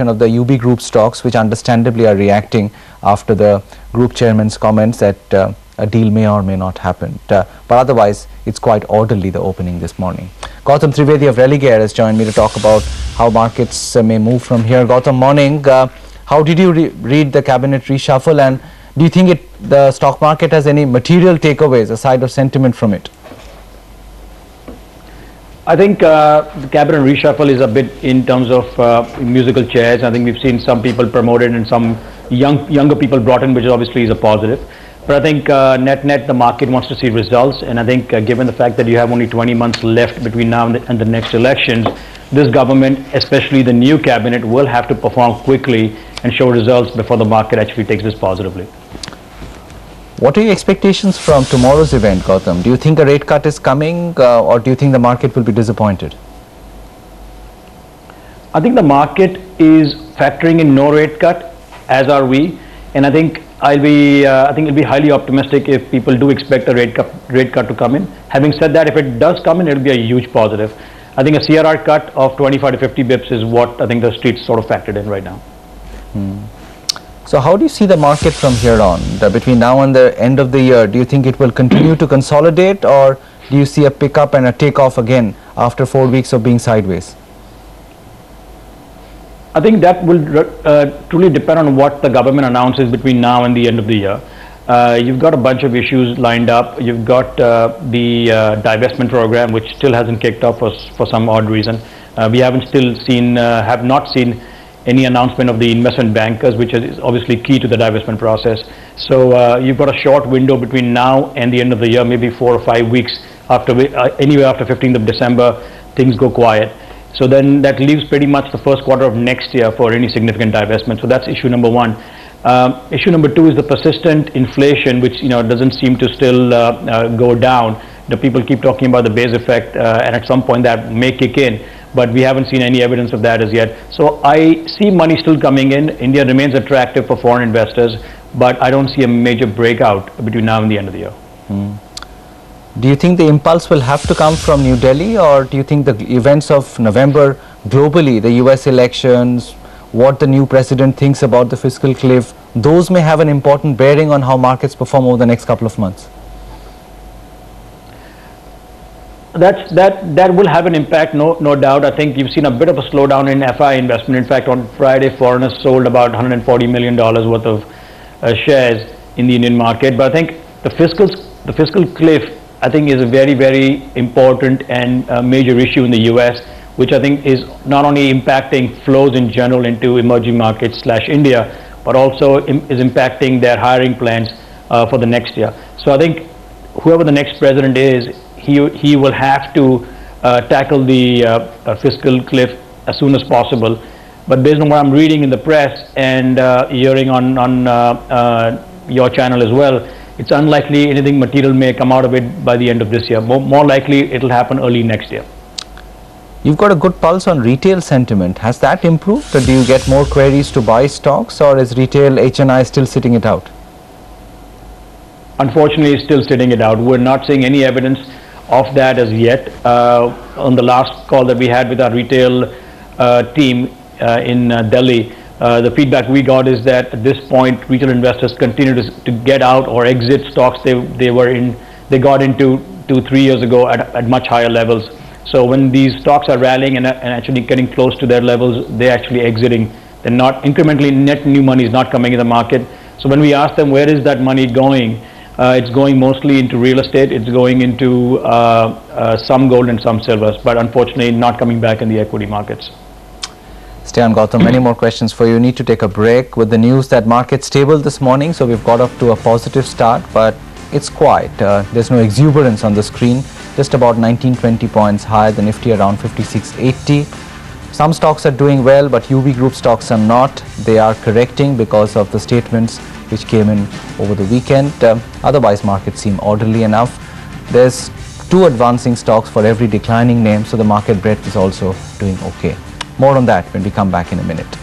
of the UB Group stocks, which understandably are reacting after the group chairman's comments that a deal may or may not happen. But otherwise, it's quite orderly, the opening this morning. Gautam Trivedi of Religare has joined me to talk about how markets may move from here. Gautam, morning. How did you read the cabinet reshuffle, and do you think the stock market has any material takeaways aside of sentiment from it? I think the cabinet reshuffle is a bit in terms of musical chairs. I think we've seen some people promoted and some younger people brought in, which obviously is a positive. But I think net the market wants to see results, and I think given the fact that you have only 20 months left between now and the next elections, this government, especially the new cabinet, will have to perform quickly and show results before the market actually takes this positively. What are your expectations from tomorrow's event, Gautam? Do you think a rate cut is coming, or do you think the market will be disappointed? I think the market is factoring in no rate cut, as are we, and I think I think it'll be highly optimistic if people do expect a rate cut to come in. Having said that, if it does come in, it'll be a huge positive. I think a CRR cut of 25 to 50 bips is what I think the streets sort of factored in right now. So how do you see the market from here on? Between now and the end of the year, do you think it will continue to consolidate, or do you see a pickup and a takeoff again after 4 weeks of being sideways? I think that will truly depend on what the government announces between now and the end of the year. You've got a bunch of issues lined up. You've got the divestment program, which still hasn't kicked off for some odd reason. We have not seen any announcement of the investment bankers, which is obviously key to the divestment process. So you've got a short window between now and the end of the year, maybe 4 or 5 weeks anyway after 15th of December, things go quiet. So then that leaves pretty much the first quarter of next year for any significant divestment. So that's issue number one. Issue number two is the persistent inflation, which doesn't seem to still go down. The people keep talking about the base effect, and at some point that may kick in, but we haven't seen any evidence of that as yet. So I see money still coming in. India remains attractive for foreign investors, but I don't see a major breakout between now and the end of the year. Do you think the impulse will have to come from New Delhi, or do you think the events of November globally, the US elections, what the new president thinks about the fiscal cliff, those may have an important bearing on how markets perform over the next couple of months? That will have an impact, no doubt. I think you've seen a bit of a slowdown in FI investment. In fact, on Friday, foreigners sold about $140 million worth of shares in the Indian market. But I think the fiscal cliff, I think, is a very, very important and major issue in the US, which I think is not only impacting flows in general into emerging markets / India, but also is impacting their hiring plans for the next year. So I think whoever the next president is, he will have to tackle the fiscal cliff as soon as possible. But based on what I'm reading in the press and hearing on your channel as well, it's unlikely anything material may come out of it by the end of this year. More likely it'll happen early next year. You've got a good pulse on retail sentiment. Has that improved? Or do you get more queries to buy stocks, or is retail HNI still sitting it out? Unfortunately, it's still sitting it out. We're not seeing any evidence of that as yet. On the last call that we had with our retail team in Delhi, the feedback we got is that at this point, retail investors continue to get out or exit stocks they got into 2-3 years ago at much higher levels. So when these stocks are rallying and actually getting close to their levels, they're actually exiting. They're not incrementally, net new money is not coming in the market. So when we ask them where is that money going, it's going mostly into real estate. It's going into some gold and some silvers, but unfortunately not coming back in the equity markets. Stay on, Gautam. Many more questions for you. You need to take a break with the news that market's stable this morning. So we've got off to a positive start, but it's quiet. There's no exuberance on the screen. Just about 19-20 points higher, the Nifty around 5680. Some stocks are doing well, but UB Group stocks are not. They are correcting because of the statements which came in over the weekend. Otherwise, markets seem orderly enough. There's 2 advancing stocks for every declining name, so the market breadth is also doing okay. More on that when we come back in a minute.